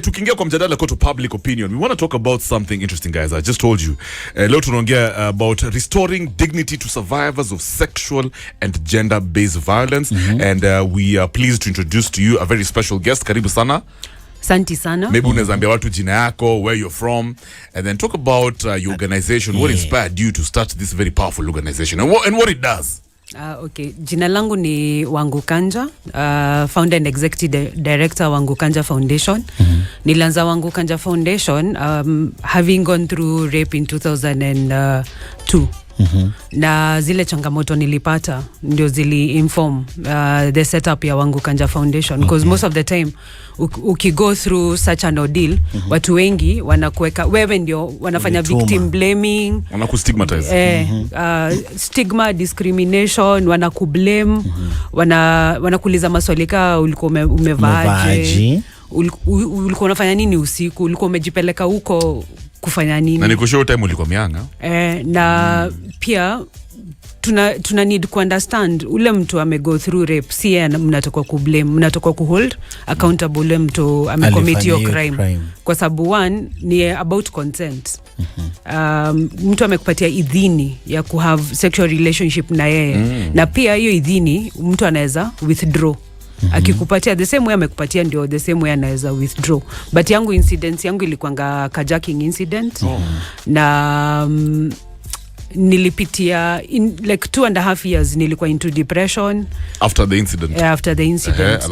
Tukiingia kwa mjadala to public opinion, we want to talk about something interesting, guys. I just told you. Leo tunaongea about restoring dignity to survivors of sexual and gender-based violence. And we are pleased to introduce to you a very special guest. Karibu sana. Santi sana. Maybe unaweza ambia watu jina yako, where you're from, and then talk about your organization. What inspired you to start this very powerful organization and what it does? Okay. Jina langu ni Wangu Kanja, founder and executive director Wangu Kanja Foundation. Nilianza Wangu Kanja Foundation having gone through rape in 2002. Na zile changamoto nilipata ndio zili inform the setup ya Wangu Kanja Foundation, because most of the time ukigo through such an ordeal, watu wengi wanakuweka wewe ndio wanafanya victim blaming, wanakustigmatize, stigma, discrimination, wanakublame, wanakuuliza maswali kama ulikuwa umevaaje, ulikuwa unafanya nini usiku, ulikuwa umejipeleka huko kufanya nini, na nikushow time ulikuwa mianga. Na pia tuna need to understand ule mtu go through rape, si mnatoka kublame, mnatoka kuhold accountable ule mtu amecommit your crime. Kwa sababu one ni about consent. Mtu amekupatia idhini ya ku have sexual relationship na yeye, na pia hiyo idhini mtu anaweza withdraw. Akikupatia the same way amekupatia ndio the same way anaweza withdraw. But yangu incident yangu ilikuanga carjacking incident. Na nilipitia in like 2.5 years nilikuwa into depression after the incident.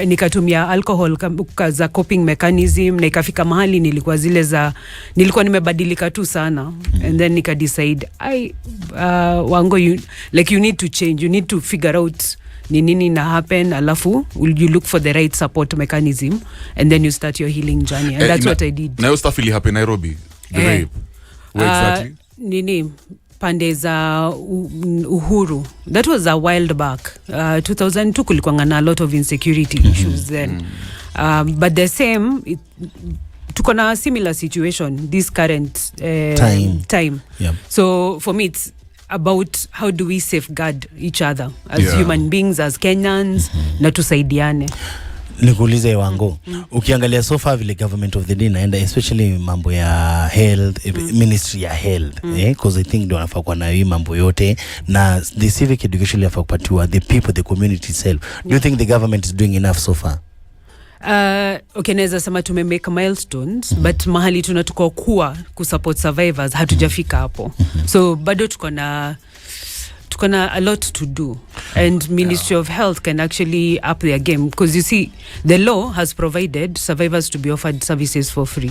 Nikatumia alcohol za coping mechanism, na ikafika mahali nilikuwa nimebadilika tu sana. And then nika decide Wango, you need to change, you need to figure out ni nini na happen, alafu you look for the right support mechanism, and then you start your healing journey. And that's what I did. Na hiyo stuff ili happen Nairobi, the rape. Where exactly? Nini pande za Uhuru. That was a while back. 2002 kulikuwa na a lot of insecurity issues then. But the same, tuko na similar situation this current time. Yep. So for me it's about how do we safeguard each other as human beings, as Kenyans, na tusaidiane. Nikuulize Wangu, ukiangalia so far vile government of the day naenda, especially mambo ya health, ministry ya health, because I think ndio wanafaa kuwa na hii mambo yote, na the civic education yafaa kupatiwa the people, the community itself. Do you think the government is doing enough so far? Okay, naweza sema make milestones, but mahali tunatuko kuwa kusupport survivors hatujafika hapo. So bado tuko na a lot to do, and Ministry of Health can actually up their game, because you see the law has provided survivors to be offered services for free.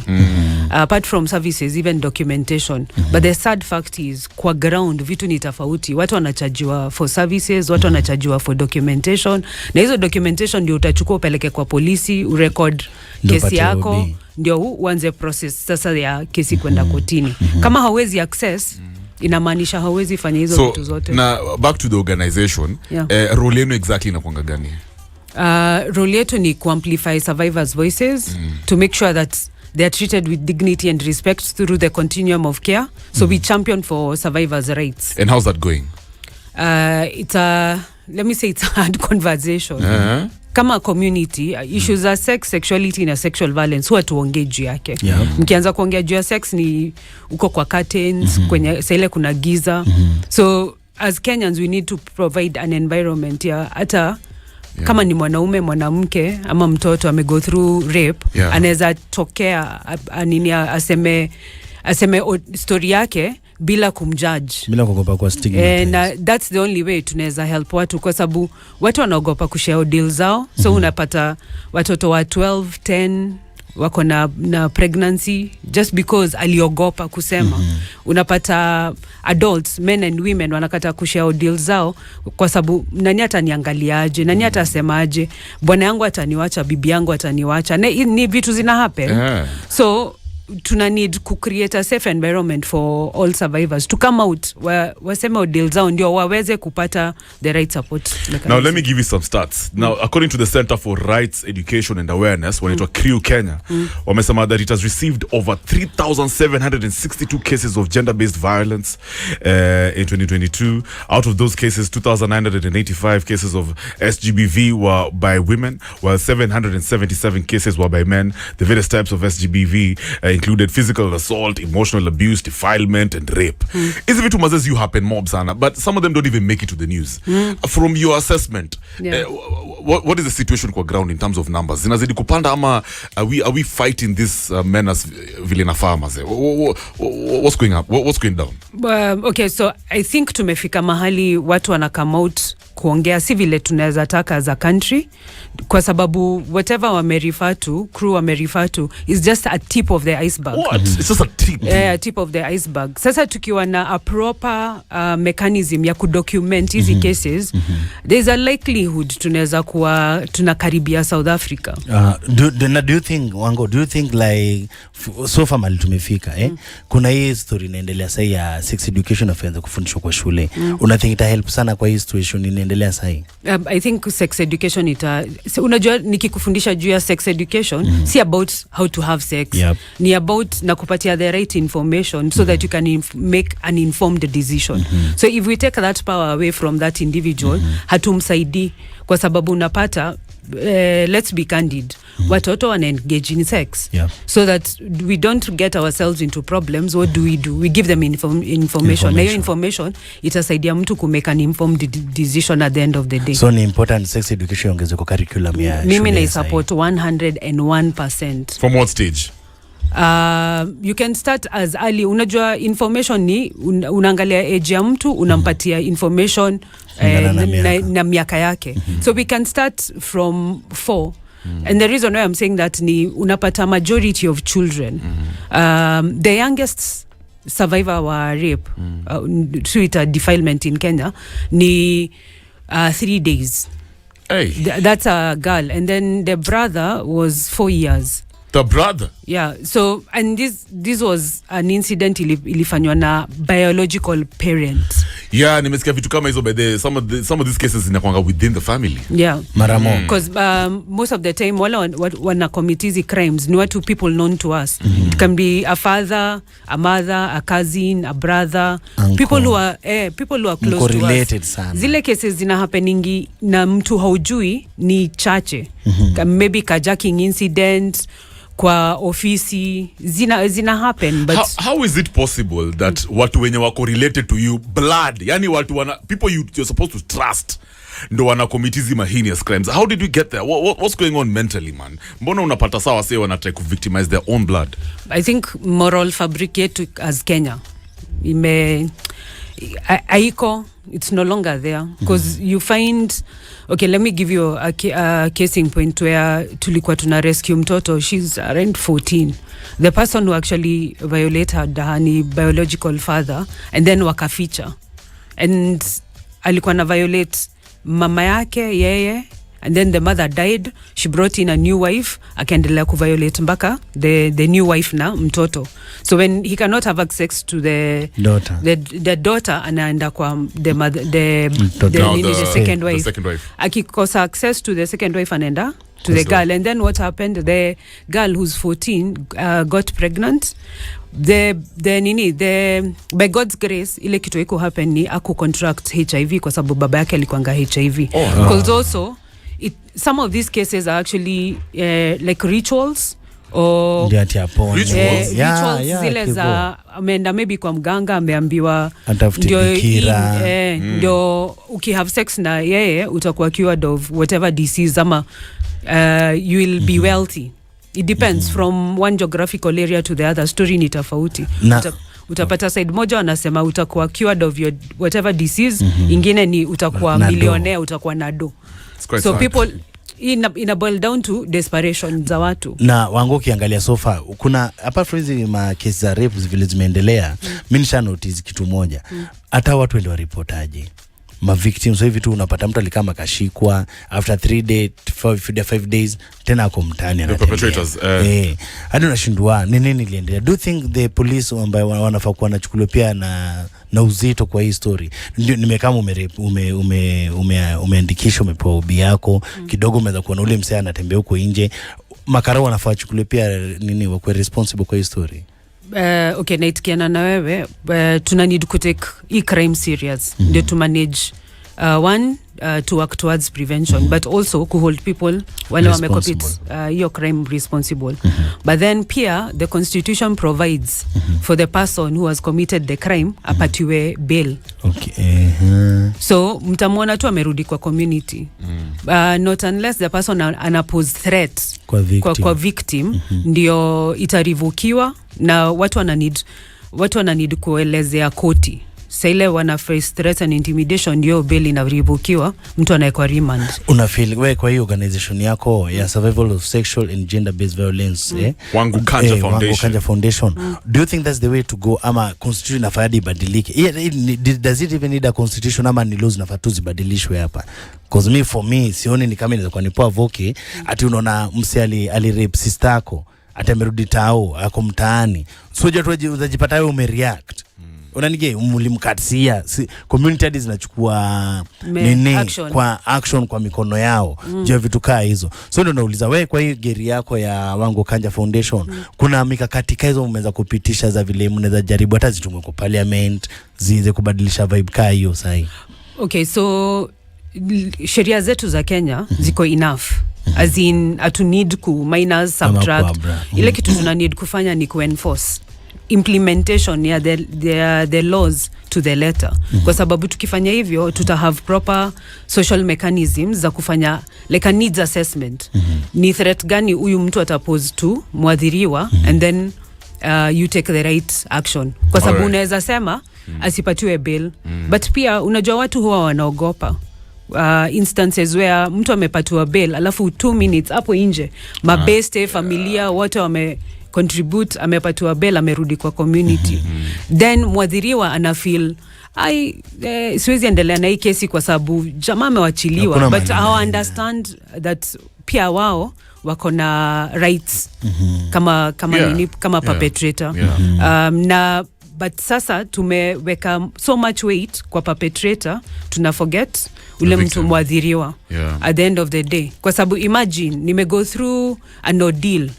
Apart from services, even documentation. But the sad fact is kwa ground vitu ni tofauti. Watu wanachajiwa for services, watu wanachajiwa for documentation, na hizo documentation ndio utachukua upeleke kwa polisi, urecord kesi yako, ndio uanze process sasa ya kesi kwenda kotini. Kama hawezi access, inamaanisha hawezi fanya hizo vitu zote. Na back to the organization, role yenu exactly inakuanga gani? Role yetu ni to amplify survivors' voices, to make sure that they are treated with dignity and respect through the continuum of care. So we champion for survivors' rights. And how's that going? It's a hard conversation. Kama community, issues za sex, sexuality na sexual violence huwa tuongee juu yake. Mkianza kuongea juu ya sex ni uko kwa curtains, kwenye sile kuna giza. So as Kenyans we need to provide an environment hata kama ni mwanaume, mwanamke ama mtoto go through rape, anaweza tokea aseme story yake bila kumjudge, bila kuogopa kwa stigma. Na that's the only way tunaweza help watu, kwa sababu watu wanaogopa kushare deals zao. So unapata watoto wa 12, 10 wako na pregnancy just because aliogopa kusema. Unapata adults, men and women, wanakata kushare deals zao kwa sababu nani ataniangaliaje, nani atasemaje, bwana yangu ataniwacha, bibi yangu ataniwacha. Ni vitu zina happen. So tuna need to create a safe environment for all survivors to come out waseme deal zao ndio waweze kupata the right support mechanism. Now let me give you some stats. Now according to the Center for Rights, Education and Awareness, when it was CREW Kenya, wamesema that it has received over 3,762 cases of gender-based violence in 2022. Out of those cases, 2,985 cases of SGBV were by women, while 777 cases were by men. The various types of SGBV included physical assault, emotional abuse, defilement, and rape. Hizi vitu mazes you happen mob sana, but some of them don't even make it to the news. From your assessment, what is the situation kwa ground in terms of numbers? Zinazidi kupanda ama are we fighting this menace vile nafaa maze? What's going up? What's going down? Okay, so I think tumefika mahali watu wana come out kuongea si vile tunaweza taka as a country, kwa sababu whatever wamerefer to, crew wamerefer to is just a tip of the iceberg. What? It's just a tip. Tip of the iceberg. Sasa tukiwa na a proper mechanism ya kudocument hizi cases, there's a likelihood tunaweza kuwa tunakaribia South Africa. Do you think, Wangu, do you think like so far mali tumefika kuna hii story inaendelea sasa ya sex education offense kufundishwa kwa shule. Una think ita help sana kwa hii situation inaendelea sasa? I think sex education unajua nikikufundisha juu ya sex education si about how to have sex. Ni about na kupatia the right information so that you can make an informed decision. So if we take that power away from that individual, hatumsaidi, kwa sababu unapata let's be candid, watoto wana engage in sex so that we don't get ourselves into problems. What do? We give them information. Na hiyo information itasaidia mtu ku make an informed decision at the end of the day. So ni important sex education ongeze kwa curriculum ya shule. Mimi na support 101%. From what stage? You can start as early. Unajua information ni unaangalia age ya mtu, unampatia information na miaka yake. So we can start from 4. And the reason why I'm saying that ni unapata majority of children, the youngest survivor wa rape, defilement in Kenya ni 3 days. Hey. That's a girl. And then the brother was 4 years. The brother? Yeah. So, and this was an incident ilifanywa na biological parents. Yeah, nimesikia vitu kama hizo by the some of these cases zinakwanga within the family. Yeah. Maramo. Because most of the time wala wana committed crimes ni watu people known to us. It can be a father, a mother, a cousin, a brother, uncle. people who are close to us. Sana. Zile cases zina happeningi na mtu haujui ni chache. Maybe carjacking incident kwa ofisi zina happen, but how is it possible that watu wenye wako related to you blood, yani watu people you're supposed to trust ndo wana commit hizi heinous crimes? How did we get there? What's going on mentally, man? Mbona unapata sawa say wana try to victimize their own blood? I think moral fabric yetu as Kenya aiko, it's no longer there, because you find, okay, let me give you a case in point where tulikuwa tuna rescue mtoto. She's around 14. The person who actually violated her ni biological father, and then wakaficha, and alikuwa na violate mama yake yeye, and then the mother died. She brought in a new wife, akaendelea kuviolate mpaka the new wife na mtoto. So when he cannot have access to the daughter, anaenda kwa the mother, the second wife. Akikosa access to the second wife, anaenda to the girl. And then what happened, the girl who's 14 got pregnant. By God's grace ile kitu iko happen ni aku contract HIV kwa sababu baba yake alikuanga HIV. Because also some of these cases are actually like rituals or rituals zile za ameenda maybe kwa mganga, ameambiwa ndio ukihave sex na yeye utakuwa cured of whatever disease ama you will be wealthy. It depends from one geographical area to the other. Story ni tofauti. Utapata side moja wanasema utakuwa cured of your whatever disease, ingine ni utakuwa millionaire, utakuwa nado. So people ina boil down to desperation za watu. Na Wangu ukiangalia so far kuna apart from hizi ma cases za rape vile zimeendelea, mimi nisha notice kitu moja. Hata watu ndio reportaje. ma victims. So hivi tu unapata mtu alikama kashikwa after 5 days tena ako mtaani anatembea. The perpetrators hadi unashindwa nini iliendelea. Do you think the police ambao wanafaa kuwa wanachukuliwa pia na uzito kwa hii story? Ndio nimekama umeandikisha umepewa ubi yako kidogo, umeweza kuona ule msee anatembea huko nje, makarao wanafaa kuchukuliwa pia nini, wako responsible kwa hii story? Okay, naitikiana na wewe, tuna need to take hii crime serious ndio to manage to work towards prevention but also to hold people wale wamecommit hiyo crime responsible. But then pia the constitution provides for the person who has committed the crime apatiwe bail. Okay. So mtamwona tu amerudi kwa community. Not unless the person anapose threat kwa victim ndio itarivukiwa, na watu wana need kuelezea koti. Saile wana face threat and intimidation ndio bail inaribukiwa, mtu anaekwa remand. Una feel wewe kwa hiyo organization yako ya survival of sexual and gender based violence Wangu Kanja Foundation, do you think that's the way to go, ama constitution inafaa ibadilike? Does it even need a constitution, ama ni laws nafaa tu zibadilishwe hapa? Because for me sioni ni kama inaweza kuwa ni poa voke ati unaona msi ali rape sister yako ati amerudi tao ako mtaani, so je unajipata wewe umereact unanige umulimkatsia community hadi zinachukua nini action kwa mikono yao je vitu kaa hizo. So ndio nauliza wewe, kwa hiyo geri yako ya Wangu Kanja Foundation kuna mikakati hizo umeweza kupitisha za vile mnaweza jaribu hata zitumwe kwa parliament ziweze kubadilisha vibe kaa hiyo sahi? Okay, so sheria zetu za Kenya ziko enough, as in atu need ku minors subtract. Ile kitu tuna need kufanya ni ku enforce implementation ya the laws to the letter. Kwa sababu tukifanya hivyo tuta have proper social mechanisms za kufanya like a needs assessment. Ni threat gani huyu mtu atapose to mwadhiriwa and then you take the right action. Kwa sababu unaweza sema asipatiwe bail but pia unajua watu huwa wanaogopa instances where mtu amepatiwa bail alafu 2 minutes hapo nje mabeste familia wote wame contribute, amepatiwa bail, amerudi kwa community. Then mwadhiriwa ana feel siwezi endelea na hii kesi kwa sababu jamaa amewachiliwa, but I understand that pia wao wako na rights kama perpetrator. Na but sasa tumeweka so much weight kwa perpetrator, tuna forget ule mtu mwadhiriwa at the end of the day. Kwa sababu imagine nime go through an ordeal,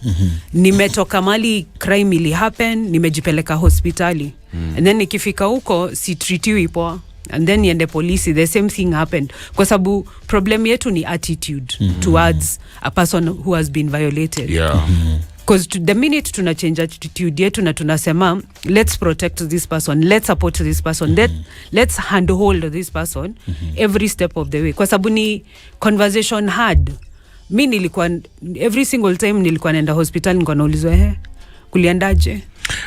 nimetoka mali crime ili happen, nimejipeleka hospitali and then nikifika huko si treatiwi poa and then niende polisi, the same thing happened. Kwa sababu problem yetu ni attitude towards a person who has been violated. Because the minute tuna change attitude yetu na tunasema let's protect this person, let's support this person, let's handhold this person every step of the way. Kwa sababu ni conversation hard. Mi nilikuwa every single time nilikuwa naenda hospital nilikuwa naulizwa kuliendaje?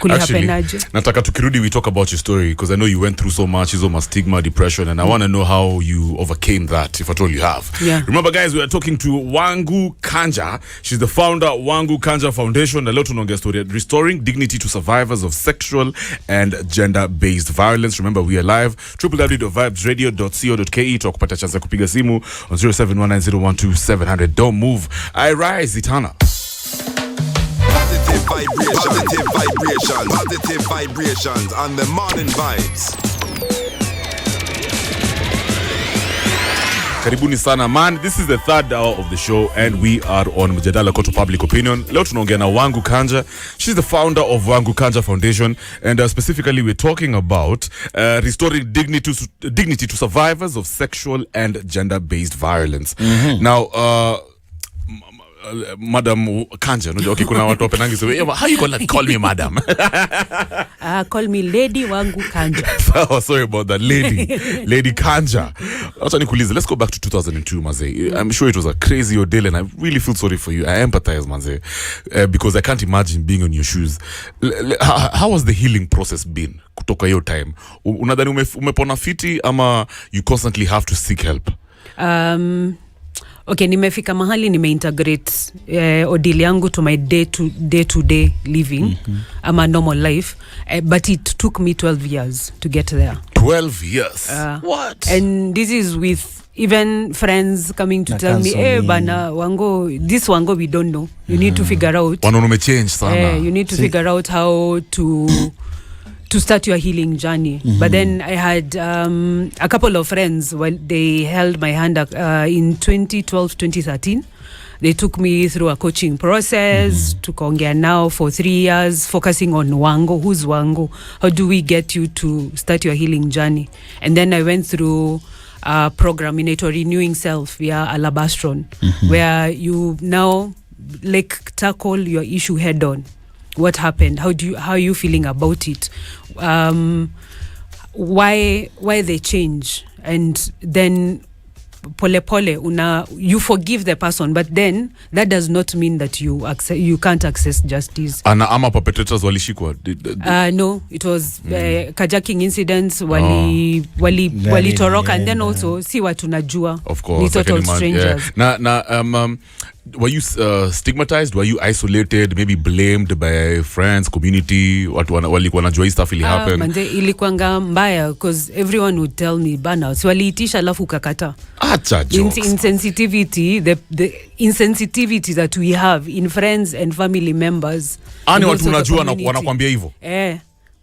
Actually, nataka tukirudi we talk about your story because I know you went through so much, is almost stigma, depression, and I want to know how you overcame that, if at all you have. Remember guys, we are talking to Wangu Kanja. She's the founder of Wangu Kanja Foundation. Leo tunaongea story restoring dignity to survivors of sexual and gender-based violence. Remember we are live www.vibesradio.co.ke. Tukupata chance kupiga simu on 0719012700. Don't move. I rise Itana. Positive vibrations on the morning vibes. Karibuni sana man, this is the third hour of the show and we are on Mjadala Koto Public Opinion. Leo tunaongea na Wangu Kanja. She's the founder of Wangu Kanja Foundation and specifically we're talking about restoring dignity to survivors of sexual and gender-based violence. Now Madam Kanja, okay, kuna watu wapenangi so how you gonna call me madam? Call me Lady Wangu Kanja. Oh, sorry about that, Lady Kanja. Let's go back to 2002, Maze. I'm sure it was a crazy ordeal and I really feel sorry for you. I empathize, Maze, because I can't imagine being on your shoes. How has the healing process been kutoka hiyo time? Unadhani umepona fiti ama you constantly have to seek help? Okay, nimefika mahali nimeintegrate ordeal yangu to my day-to-day living. Ama normal life, but it took me 12 years to get there. 12 years. What? And this is with even friends coming to tell me, hey bana this Wango we don't know, you need to figure out Wanono change sana. you need to figure out how to start your healing journey. But then I had a couple of friends, well, they held my hand in 2012 2013. They took me through a coaching process to Kanja now for 3 years, focusing on Wangu. Who's Wangu? How do we get you to start your healing journey? And then I went through a program in Renewing Self via Alabastron, where you now like tackle your issue head on. What happened? How are you feeling about it? Why they change? And then pole you forgive the person, but then that does not mean that you can't access justice. Ama perpetrators walishikwa? No, it was kajaking incidents, wali toroka, and then also si watu najua, of course, total strangers. Yeah. Were you stigmatized? Were you isolated? Maybe blamed by friends, community? Watu walikuwa najua hii stuff ili happen? Manze ilikuanga mbaya because everyone would tell me bana, si waliitisha alafu kakata. Acha jokes. Insensitivity, the insensitivity that we have in friends and family members. Ani watu unajua na wanakuambia hivyo?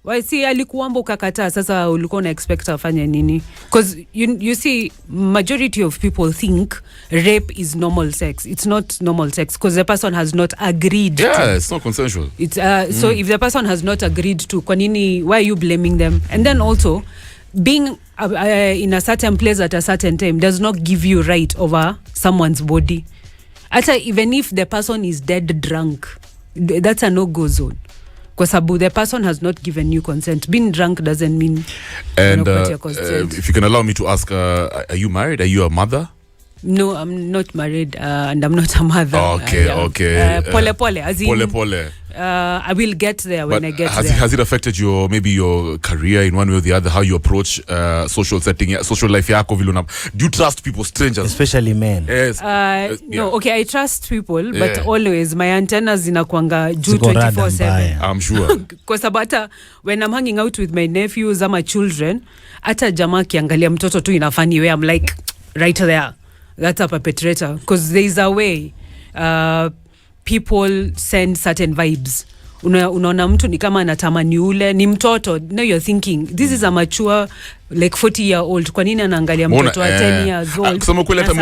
Why see alikuamba ukakataa, sasa ulikuwa na expect afanye nini? Because you see, majority of people think rape is normal sex. It's not normal sex because the person has not agreed. Yeah, it's not consensual. It's so if the person has not agreed to, kwa nini, why are you blaming them? And then also being in a certain place at a certain time does not give you right over someone's body. Even if the person is dead drunk, that's a no-go zone. Because the person has not given you consent. Being drunk doesn't mean and your consent. If you can allow me to ask, are you married? Are you a mother? No, I'm not married, and I'm not a mother. Okay. Pole, as in, pole. I will get there when I get there. Has it affected your career in one way or the other? How you approach social setting, social life yako vile do you trust people, strangers? Especially men. Yes. No, okay, I trust people, but always my antennas zinakuanga juu 24/7. I'm sure. Because hata when I'm hanging out with my nephews or my children, hata jamaa kiangalia mtoto tu in a funny way, I'm like, right there. That's a perpetrator. Because there is a way people send certain vibes. Unaona mtu ni kama anatamani ule, ni mtoto. Now you're thinking, this is a mature, like 40-year-old. Kwa nini anaangalia mtoto wa 10 years old? Kusema kweli hata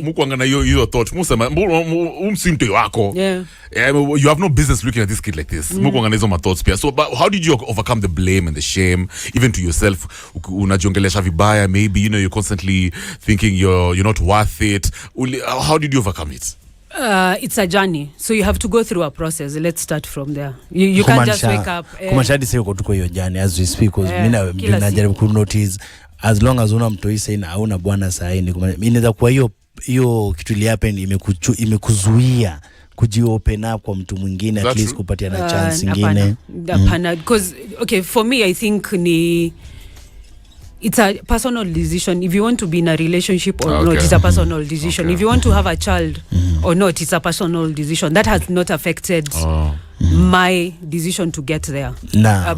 mukuanga na hiyo thought. Musema, umsimte wako. You have no business looking at this kid like this. Mukuanga na hizo thoughts pia. So, but how did you overcome the blame and the shame, even to yourself? Unajiongelesha vibaya, maybe, you're constantly thinking you're not worth it. How did you overcome it? It's a journey, so you have to go through a process. Let's start from there. You can't just wake up. Kumashadi sasa uko tuko hiyo journey as we speak, because mimi najaribu ku notice as long as una mtoi sasa na hauna bwana sasa inaweza kuwa hiyo kitu ile happen imekuzuia kujiopen up kwa mtu mwingine, at least kupatia na chance nyingine. Because okay, for me I think it's a personal decision. If you want to be in a relationship or not, it's a personal decision. If you want to have a child or not, it's a personal decision. That has not affected my decision to get there.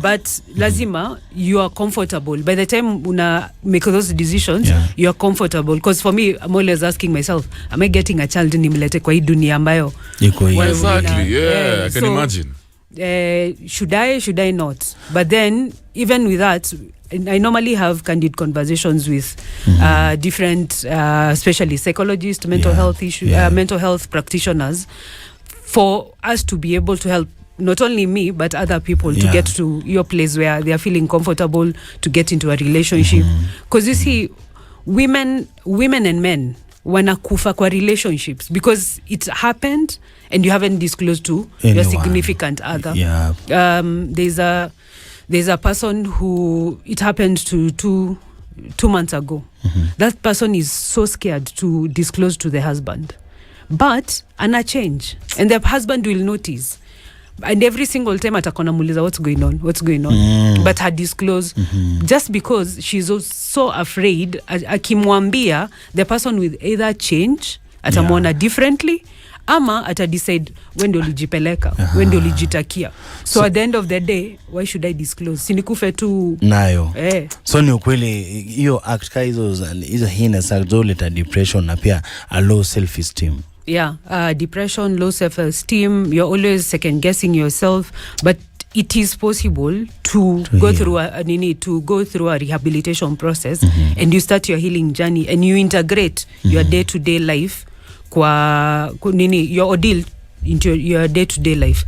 But lazima, you are comfortable. By the time una make those decisions, you are comfortable. Because for me, I'm always asking myself, am I getting a child nimlete kwa hii dunia ambayo? Exactly, I can imagine. Should I not? But then, even with that, I normally have candid conversations with different, especially psychologists, mental health mental health practitioners, for us to be able to help not only me but other people to get to your place where they are feeling comfortable to get into a relationship. Because you see, women and men wanakufa kwa relationships because it happened and you haven't disclosed to your significant other. There's a person who it happened to two months ago. That person is so scared to disclose to the husband, but ana change, and the husband will notice, and every single time atakona muliza what's going on, but her disclose just because she's so afraid akimwambia the person will either change atamwona differently ama ata decide when ndio ulijipeleka, when ndio ulijitakia. So at the end of the day, why should I disclose? Sinikufe tu nayo. So ni ukweli hiyo act ka hizo heinous acts zoleta depression na pia a low self esteem. Yeah, depression, low self esteem, you're always second guessing yourself, but it is possible to go through a rehabilitation process, and you start your healing journey and you integrate your day-to-day life your ordeal into your day-to-day life.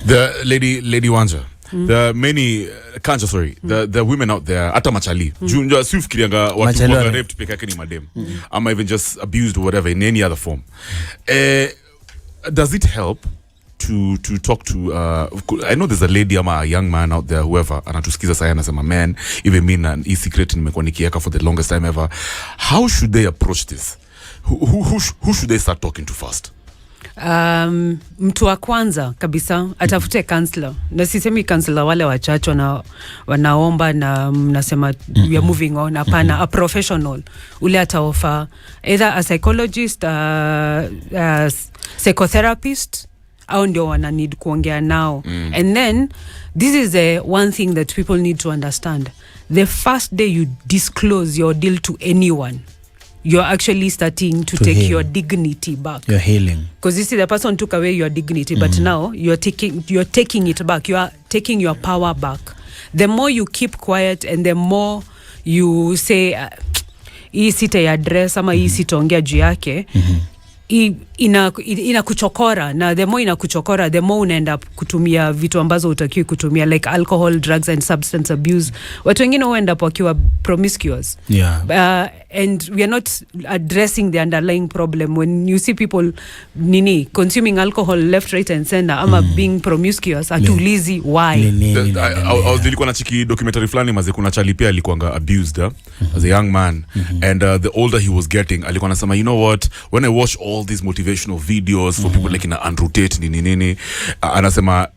The lady Wanja, there are many Kanja, the women out there hata machali junja sifikirianga watu kwa raped peke yake ni madem, ama even just abused or whatever in any other form. Does it help to talk to I know there's a lady ama a young man out there, whoever anatusikiza sasa anasema, man, even me na secret nimekuwa nikiweka for the longest time ever. How should they approach this? Who should they start talking to first? Mtu wa kwanza kabisa atafute counselor. Na sisemi counselor wale wachache wanaomba na mnasema we are moving on. Hapana, a professional. Ule ataofa either a psychologist, a psychotherapist, au ndio wana need kuongea nao. And then this is the one thing that people need to understand. The first day you disclose your deal to anyone, you're actually starting to take your dignity back. You're healing. Because you see, the person took away your dignity, but now you're taking it back. You are taking your power back. The more you keep quiet and the more you say, hii sita address ama hii sitaongea juu yake, ina kuchokora, na the more inakuchokora, the more unaenda kutumia vitu ambazo utakiwi kutumia, like alcohol, drugs and substance abuse. Watu wengine huenda wakiwa promiscuous. And we are not addressing the underlying problem. When you see people consuming alcohol left, right and center, ama being promiscuous, atulizi why. Nilikuwa na chiki documentary fulani maze, kuna chali pia alikuwa abused as a young man, and the older he was getting, alikuwa anasema, you know what, when I watch all these motivational videos for people like Andrew Tate nini, anasema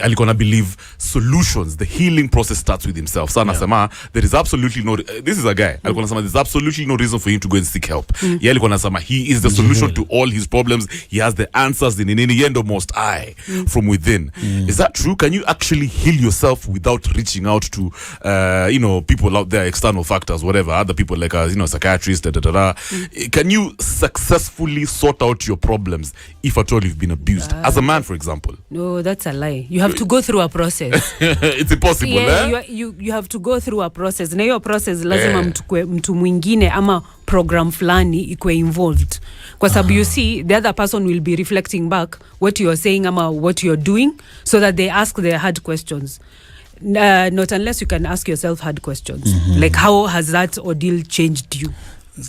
alikuwa na believe solutions, the healing process starts with himself. So anasema there is absolutely no, this is a guy, alikuwa anasema there's absolutely no reason for him to go and seek help. Yeye alikuwa anasema he is the solution to all his problems, he has the answers nini, yendo most I from within. Is that true? Can you actually heal yourself without reaching out to people out there, external factors, whatever, other people like psychiatrists, Can you successfully sort out your problems if at all you've been abused as a man, for example? No, that's a lie. You have to go through a process. It's impossible. You have to go through a process. Na hiyo process lazima mtu mwingine ama program flani ikwe involved. Kwa sababu you see, the other person will be reflecting back what you are saying ama what you are doing, so that they ask their hard questions. Not unless you can ask yourself hard questions. Like, how has that ordeal changed you?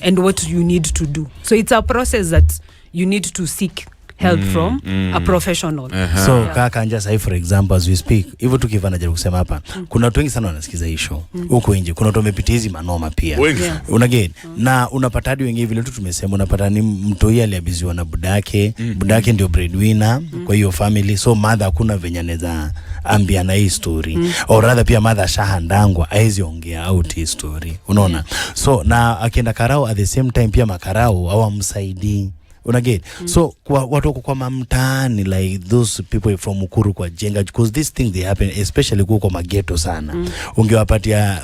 And what you need to do. So it's a process that you need to seek help from a professional. So Kanja sahi, for example, as we speak, hivyo tukivana jaribu kusema hapa, kuna watu wengi sana wanasikiza hii show huko nje, kuna watu wamepitia hizi manoma pia. Unaget na unapata hadi wengi vile tu tumesema, unapata ni mtu yeye aliabiziwa na budake, budake ndio breadwinner kwa hiyo family, so mother hakuna venye anaweza ambia na hii story, or rather pia mother shahandangwa haizi ongea out hii story, unaona. So na akienda karao at the same time pia makarao hawamsaidii. Unaget so kwa watu kwa mamtani, like those people from Ukuru kwa Jenga, because these things they happen especially kwa mageto sana. Ungewapatia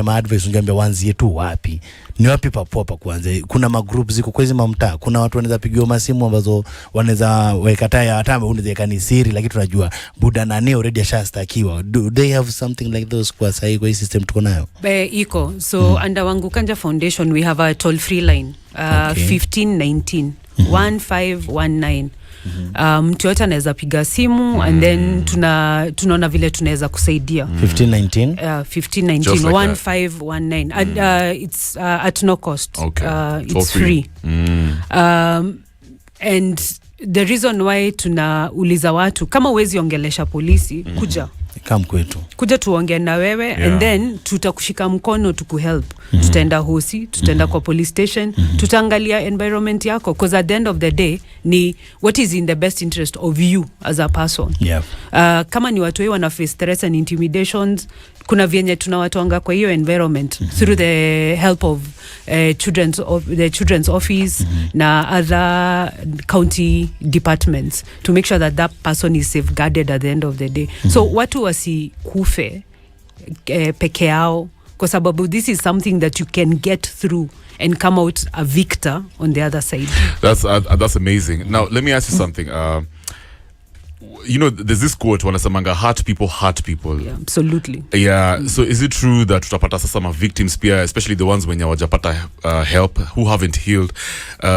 ma advice, ungeambia wanzie tu wapi, ni wapi papopa kwanza. Kuna ma groups ziko kwa hizo mamtaa, kuna watu wanaweza pigiwa masimu ambazo wanaweza wekataya hata unaweza ikani siri, lakini tunajua buda nani already ashastakiwa. Do they have something like those kwa sahi kwa hii system tuko nayo? Iko. So under Wangu Kanja Foundation we have a toll free line 1519 1519. Mtu yote anaweza piga simu and then tunaona vile tunaweza kusaidia. 1519 1519 and it's at no cost. It's free. And the reason why tunauliza watu, kama uwezi ongelesha polisi, kuja come kwetu, kuja tuongee na wewe and then tutakushika mkono tukuhelp. Tutaenda hosi, tutaenda kwa police station, tutaangalia environment yako, because at the end of the day ni what is in the best interest of you as a person. Kama ni watu wana face threats and intimidations, kuna vyenye tunawatoanga kwa hiyo environment through the help of children's office na other county departments to make sure that that person is safeguarded at the end of the day. So watu wasikufe peke yao, kwa sababu this is something that you can get through and come out a victor on the other side. That's amazing. Now let me ask you something. You know, there's this quote, wanasemanga hurt people. Yeah, absolutely. Yeah, so is it true that utapata sasa ma victims pia, especially the ones when hawajapata help, who haven't healed,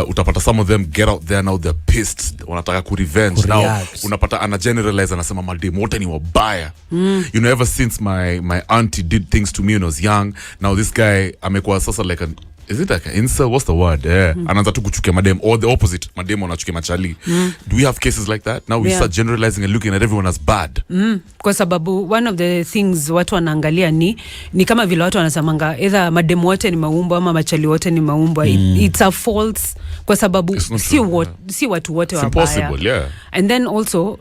utapata some of them get out there now, they're pissed, wanataka ku revenge. Now unapata ana generalize, anasema madem wote ni wabaya. You know, ever since my auntie did things to me when I was young, now this guy amekuwa sasa like an, is it like an insult? What's the word? Anaanza tu kuchukia madem, or the opposite, madem wanachukia machali. Do we have cases like that? Now we start generalizing and looking at everyone as bad. Kwa sababu one of the things watu wanaangalia ni kama vile watu wanasamanga either madem wote ni maumbo ama machali wote ni maumbo. It's a false, kwa sababu si watu wote wabaya. It's impossible, yeah. And then also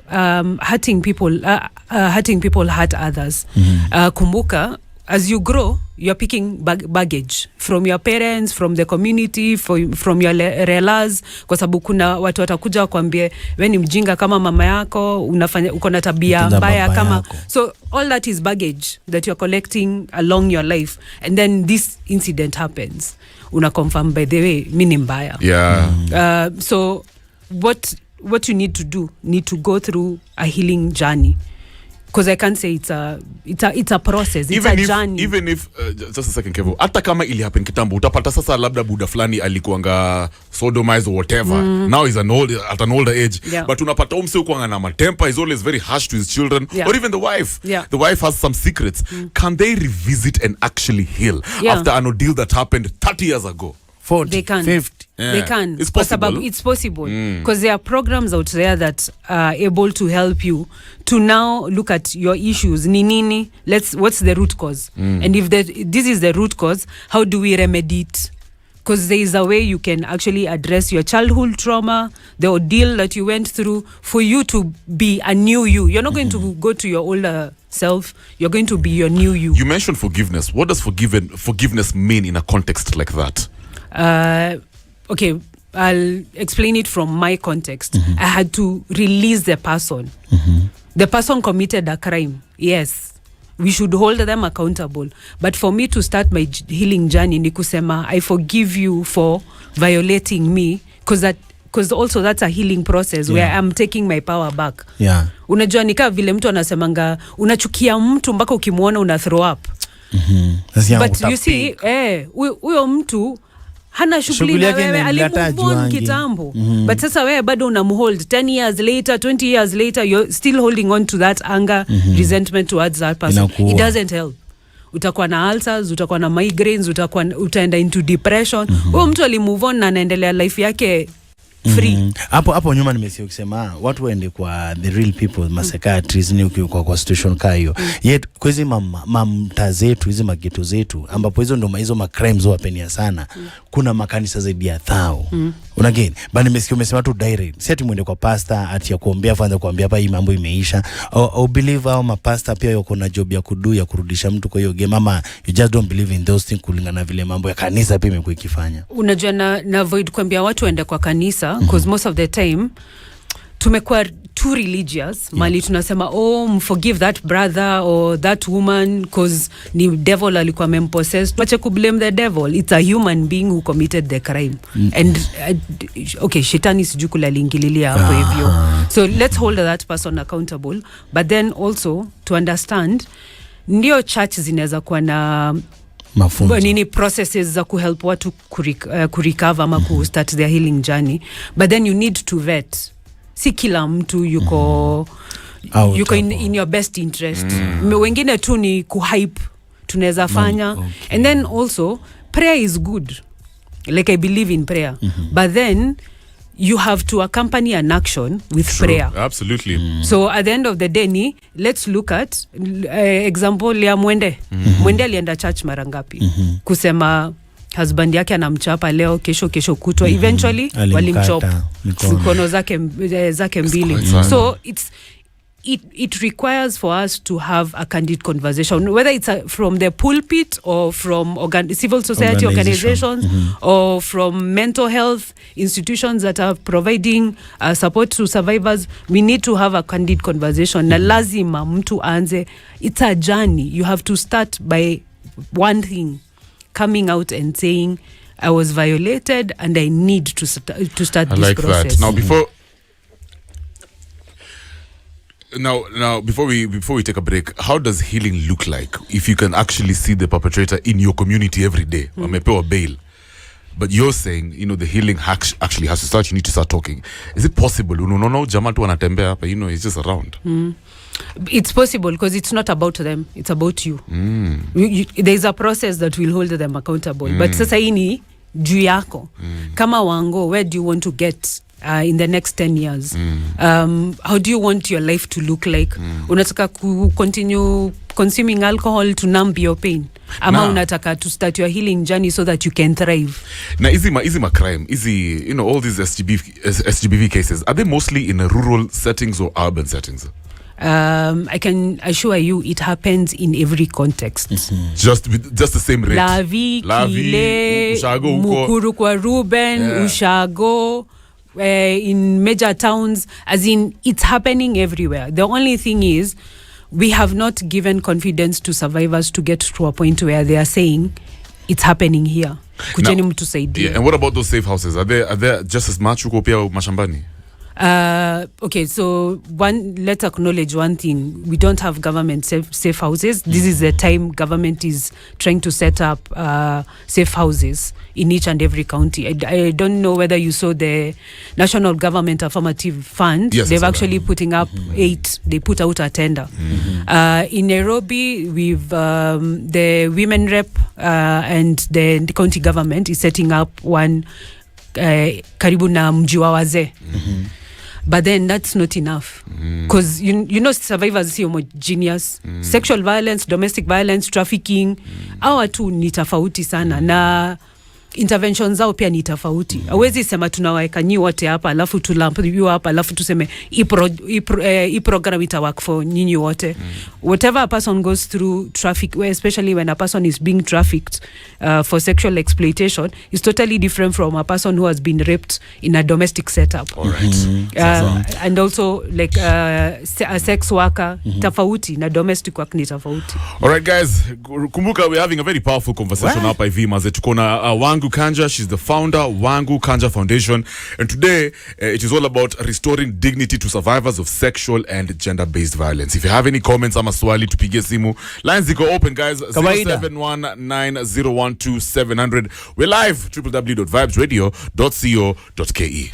hurting people hurt others. Kumbuka, as you grow, you're picking baggage from your parents, from the community, from your relatives, kwa sababu kuna watu watakuja kuambia wewe ni mjinga kama mama yako, unafanya uko na tabia mbaya kama. So all that is baggage that you're collecting along your life, and then this incident happens, una confirm, by the way, mimi ni mbaya. So what you need to go through a healing journey. Because I can't say it's a process, it's a journey. Even if just a second, Kevo, hata kama ili happen kitambo, utapata sasa labda buda fulani alikuanga sodomized or whatever. Now he's at an older age. But unapata umse ukuanga na matemper, he's always very harsh to his children, or even the wife. The wife has some secrets. Can they revisit and actually heal after an ordeal that happened 30 years ago? 40, they can. 50. They can. It's possible. It's possible. Because there are programs out there that are able to help you to now look at your issues. Nini, what's the root cause? And if this is the root cause, how do we remedy it? Because there is a way you can actually address your childhood trauma, the ordeal that you went through, for you to be a new you. You're not going to go to your older self. You're going to be your new you. You mentioned forgiveness. What does forgiveness mean in a context like that? Okay, I'll explain it from my context. I had to release the person. The person committed a crime. Yes, we should hold them accountable. But for me to start my healing journey, ni kusema, I forgive you for violating me, because also that's a healing process where I'm taking my power back. Unajua nika vile mtu anasemanga unachukia mtu mpaka ukimuona una throw up. But you see, huyo mtu hana shughuli na wewe, alimove kitambo. But sasa wewe bado unamhold 10 years later, 20 years later, you're still holding on to that anger, resentment towards that person. It doesn't help. Utakuwa na ulcers, utakuwa na migraines, utaenda into depression. Huyo mtu alimove on na anaendelea life yake free. Hapo nyuma nimesikia ukisema watu waende kwa the real people, psychiatrists, ni ukiwa kwa situation kayo. Yet kwa hizi mamta zetu, hizi mageto zetu, ambapo hizo ndo hizo ma crimes wapenia sana. Kuna makanisa zaidi ya 1000. Unagain, bali nimesikia umesema tu direct. Si ati muende kwa pastor ati ya kuombea, kwanza kuambia hapa hii mambo imeisha. Au believe au mapastor pia yuko na job ya kudu ya kurudisha mtu kwa hiyo game, ama you just don't believe in those things kulingana vile mambo ya kanisa pia imekuwa ikifanya. Unajua na avoid kuambia watu waende kwa kanisa, because most of the time tumekuwa too religious. Mali tunasema forgive that brother or that woman because ni devil alikuwa amempossessed. Wacha ku blame the devil. It's a human being who committed the crime. And okay, shetani sijui kula liingililia hapo hivyo. So let's hold that person accountable, but then also to understand ndio church zinaweza kuwa na mafunzo, nini processes za kuhelp watu kurecover ama start their healing journey, but then you need to vet. Si kila mtu yuko in your best interest. Wengine tu ni kuhype tunaweza fanya. And then also prayer is good, like I believe in prayer, but then you have to accompany an action with prayer. Absolutely. So at the end of the day let's look at example ya Mwende. Mwende alienda church mara ngapi? Kusema husband yake anamchapa leo kesho kutwa, eventually walimchopa mikono zake mbili. So it requires for us to have a candid conversation, whether it's from the pulpit or from civil society organizations or from mental health institutions that are providing support to survivors. We need to have a candid conversation. Na lazima mtu anze, it's a journey. You have to start by one thing, coming out and saying, I was violated and I need to start this process. That. Now, before we take a break, how does healing look like if you can actually see the perpetrator in your community every day? Wamepewa bail, but you're saying, the healing actually has to start. You need to start talking. Is it possible? No, jamaa tu anatembea hapa, it's just around. It's possible because it's not about them, it's about you. There's a process that will hold them accountable. But sasa hii ni juu yako. Kama Wangu, where do you want to get in the next 10 years? How do you want your life to look like? Unataka continue consuming alcohol to numb your pain? Ama unataka to start your healing journey so that you can thrive? Now, is my crime? All these SGBV cases, are they mostly in rural settings or urban settings? I can assure you it happens in every context. Just the same rate. Lavi, Kile, Mukuru kwa Ruben, Ushago, in major towns, as in it's happening everywhere. The only thing is we have not given confidence to survivors to get to a point where they are saying it's happening here. Kujeni mtu saidie. And what about those safe houses? Are there just as much uko pia mashambani? Okay, so let's acknowledge one thing. We don't have government safe houses. This is the time government is trying to set up safe houses in each and every county. I don't know whether you saw the National Government Affirmative Fund. Yes, they've actually putting up 8. They put out a tender. In Nairobi, we've the women rep and the county government is setting up one karibu na mji wa wazee. But then that's not enough, because survivors si homogeneous. Sexual violence, domestic violence, trafficking, hawa tu ni tofauti sana na interventions zao pia ni tofauti. Hawezi sema tunawaweka nyi wote hapa alafu tulampiwa hapa alafu tuseme i program ita work for nyinyi wote. Whatever a person goes through especially when a person is being trafficked for sexual exploitation, is totally different from a person who has been raped in a domestic setup. All right. And also like a sex worker, tofauti na domestic work ni tofauti. All right, guys, kumbuka we're having a very powerful conversation hapa hivi maze. Tuko na Wangu Kanja. She's the founder Wangu Kanja Foundation, and today it is all about restoring dignity to survivors of sexual and gender-based violence. If you have any comments ama swali, tupigie simu. Lines ziko open, guys. 0719012700. We're live www.vibesradio.co.ke.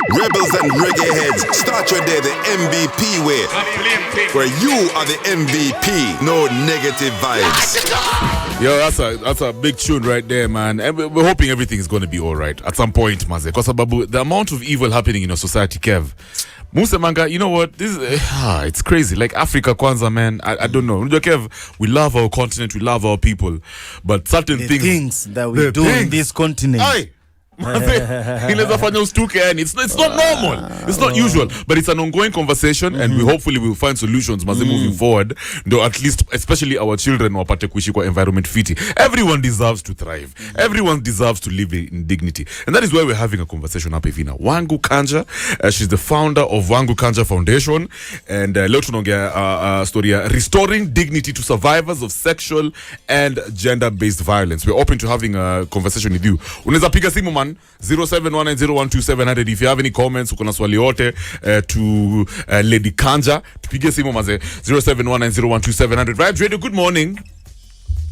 Rebels and reggae heads, start your day the MVP way, where you are the MVP, no negative vibes. Yo, that's a big tune right there, man. And we're hoping everything is going to be all right at some point, maze. Because the amount of evil happening in our society, Kev. Musa Manga, you know what? This is it's crazy. Like Africa Kwanza, man. I don't know. Kev, we love our continent, we love our people, but certain things that we do in this continent. It's not normal, it's not usual, but it's an ongoing conversation, and we hopefully will find solutions moving forward, though at least especially our children wapate kuishi kwa environment fiti. Everyone deserves to thrive, everyone deserves to live in dignity, and that is why we're having a conversation hapa hivi na Wangu Kanja. She's the founder of Wangu Kanja Foundation, and leo tunaongea story ya restoring dignity to survivors of sexual and gender-based violence. We're open to having a conversation with you. Unaweza piga simu man 0719012700 if you have any comments, uko na swali yote to Lady Kanja, tupige simu maze 0719012700. Vibes Radio, good morning.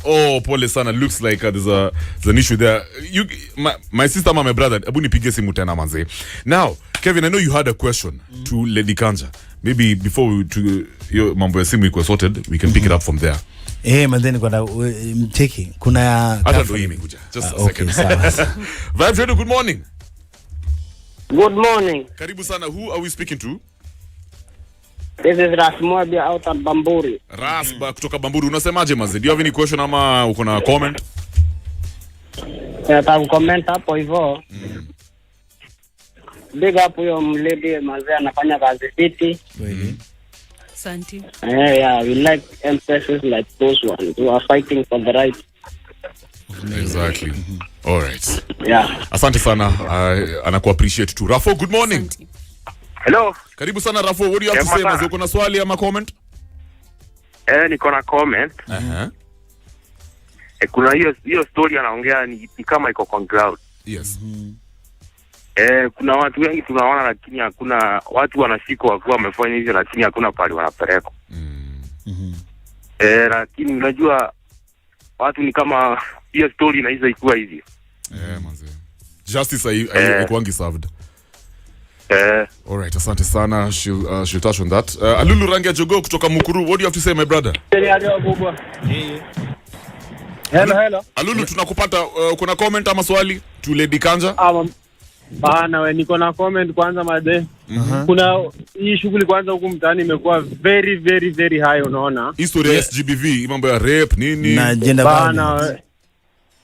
Oh, pole sana, looks like there's an issue there. My sister, my brother, ebu nipige simu tena maze. Now, Kevin, I know you had a question to Lady Kanja. Maybe before your mambo ya simu iko sorted, we can pick it up from there. Manzeni kwa mcheki kuna hata ndo imekuja just a second. Sawa. Vibes Radio, good morning. Good morning. Karibu sana. Who are we speaking to? This is Rasmobia out at Bamburi. Rasba kutoka Bamburi. Unasemaje maze? Do you have any question ama uko na comment? Nataka comment hapo hivyo. Big up huyo mledi mazee anafanya kazi fiti. Asante. Yeah, we like emphasis like those ones who are fighting for the right. Exactly. All right. Yeah. Asante sana. Anaku appreciate tu. Rafo, good morning. Asante. Hello. Karibu sana Rafo. What do you have to say maze? Uko na swali ama comment? Niko na comment. Kuna hiyo story anaongea ni kama iko on ground. Yes. Kuna watu wengi tunaona lakini hakuna watu wanashikwa wakiwa wamefanya hivyo lakini hakuna pale wanapelekwa. Lakini unajua watu ni kama hiyo story inaweza ikuwa hivi. Maze. Justice haikuangi served. All right, asante sana. She'll touch on that. Alulu Rangia Jogo kutoka Mukuru. What do you have to say, my brother? Hello. Alulu, tunakupata. Kuna comment ama swali to Lady Kanja? Bana we niko na comment kwanza made. Kuna hii shughuli kwanza huku mtaani imekuwa very very very high, unaona. Historia ya SGBV, mambo ya rape nini? Na agenda bana.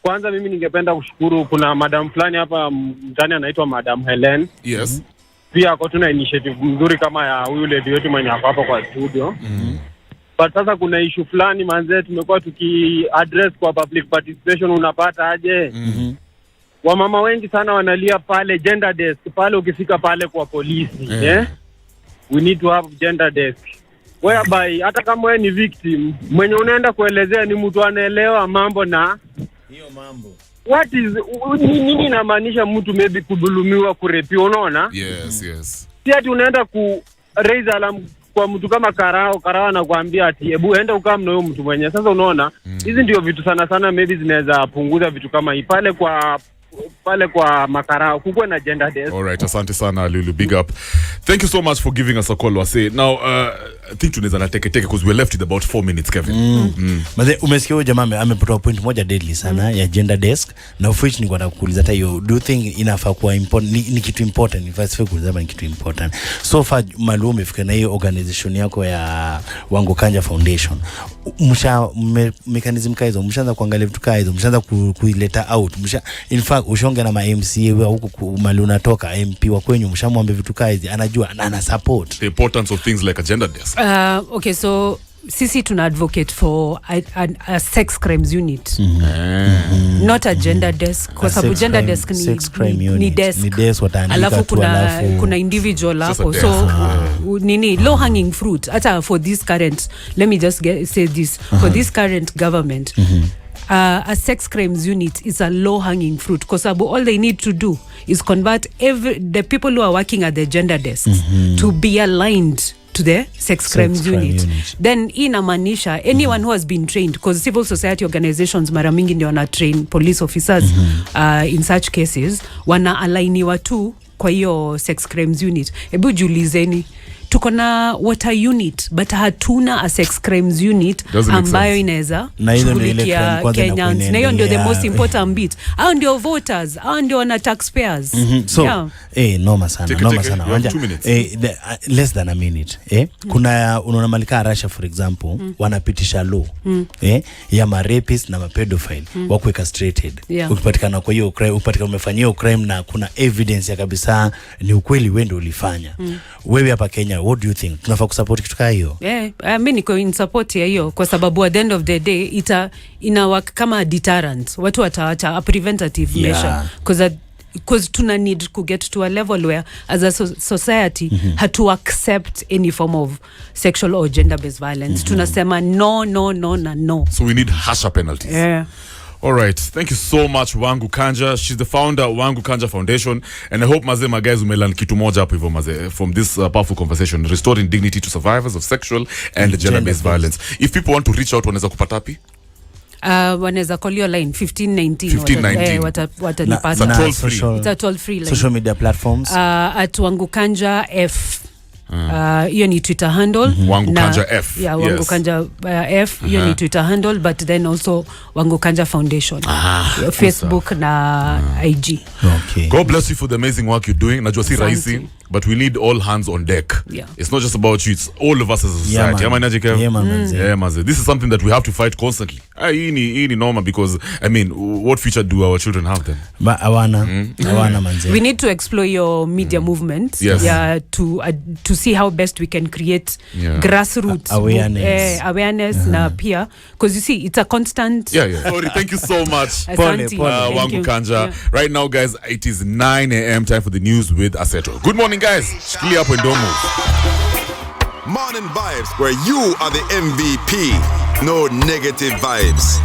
Kwanza mimi ningependa kushukuru, kuna madam fulani hapa mtaani anaitwa Madam Helen. Yes. Pia ako tuna initiative mzuri kama ya huyu lady wetu mwenye hapa kwa studio. But sasa kuna issue fulani manze tumekuwa address kwa public participation, unapata aje? Wamama wengi sana wanalia pale gender desk, pale ukifika pale kwa polisi. We need to have gender desk. Whereby hata kama wewe ni victim, mwenye unaenda kuelezea ni mtu anaelewa mambo na hiyo mambo. What is nini inamaanisha mtu maybe kudhulumiwa, kurepiwa, unaona? Yes. Si ati unaenda ku raise alarm kwa mtu kama karao anakuambia ati hebu enda ukaa mna huyo mtu mwenye. Sasa unaona hizi ndio vitu sana maybe zinaweza punguza vitu kama hii pale kwa makarao kukuwa na gender desk. All right, asante sana Lulu, big up. Thank you so much for giving us a call. Wase. Now, I think tunaweza na take because we're left with about 4 minutes, Kevin. Maze, umesikia huyo jamaa amepata point moja deadly sana ya gender desk, na of which nilikuwa nakuuliza hata hiyo, do you think inafaa kuwa important, ni kitu important, if I say kuuliza ni kitu important. So far Malu umefika na hiyo organization yako ya Wangu Kanja Foundation. Mechanism kaizo mshaanza kuangalia vitu kaizo, mshaanza kuileta out, in fact ushonge na MCA huko Malu unatoka MP wa kwenyu, mshamwambia vitu kaizi, anajua na ana support the importance of things like a gender desk. Okay, so sisi tuna advocate for a sex crimes unit, not a gender desk, kwa sababu gender desk ni desk alafu kuna individual hapo. So nini low hanging fruit hata for this current, let me just say this, for this current government, a sex crimes unit is a low hanging fruit because all they need to do is convert the people who are working at the gender desks to be aligned to the sex crimes unit. Then inamaanisha anyone who has been trained, because civil society organizations mara mingi ndio wana train police officers in such cases, wana alainiwa tu kwa hiyo sex crimes unit. Hebu jiulizeni, tuko na water unit but hatuna a sex crimes unit ambayo inaweza kushughulikia Kenyans, na hiyo ndio the most important bit. Hao ndio voters, hao ndio na taxpayers. So noma sana less than a minute. Kuna unaona Malika Russia for example, wanapitisha law ya rapist na pedophile wako castrated. Ukipatikana kwa hiyo crime, upatikana umefanyia hiyo crime na kuna evidence ya kabisa ni ukweli wewe ndio ulifanya. Wewe hapa Kenya, what do you think? Tunafaa kusupport kitu kama hiyo? Mimi niko in support ya hiyo kwa sababu at the end of the day ina work kama deterrent. Watu wataacha a preventative measure because tuna need to get to a level where as a society hatu accept any form of sexual or gender based violence. Tunasema no. So we need harsher penalties. All right, thank you so much Wangu Kanja. She's the founder of Wangu Kanja Foundation, and I hope my guys umelan kitu moja hapo hivyo maze from this powerful conversation, restoring dignity to survivors of sexual and gender-based violence. If people want to reach out, wanaweza kupata wapi? Wanaweza call your line 1519 watanipata. It's a toll free line. Social media platforms at Wangu Kanja F hiyo ni Twitter handle. Wangu Kanja F. Yeah, Wangu Yes. Kanja F, hiyo ni Twitter handle, but then also Wangu Kanja Foundation. Facebook na IG. Okay. God bless you for the amazing work you're doing. Najua si Asante. rahisi, but we need all hands on deck. Yeah. It's not just about you, it's all of us as a society. man. Am I Kev? Yeah, man, manze. Yeah, manze. This is something that we have to fight constantly. Hii ni normal, because I mean, what future do our children have then? Awana manze. We need to explore your media movement, Yes. yeah, to see how best we can create grassroots awareness na pia, because you see it's a constant. Yeah. Sorry, thank you so much. Asante. Thank Wangu you. Kanja. Yeah. Right now, guys, it is 9 a.m. time for the news with Aseto. Good morning, guys. Shikilia hapo ndio move. Morning vibes, where you are the MVP. No negative vibes.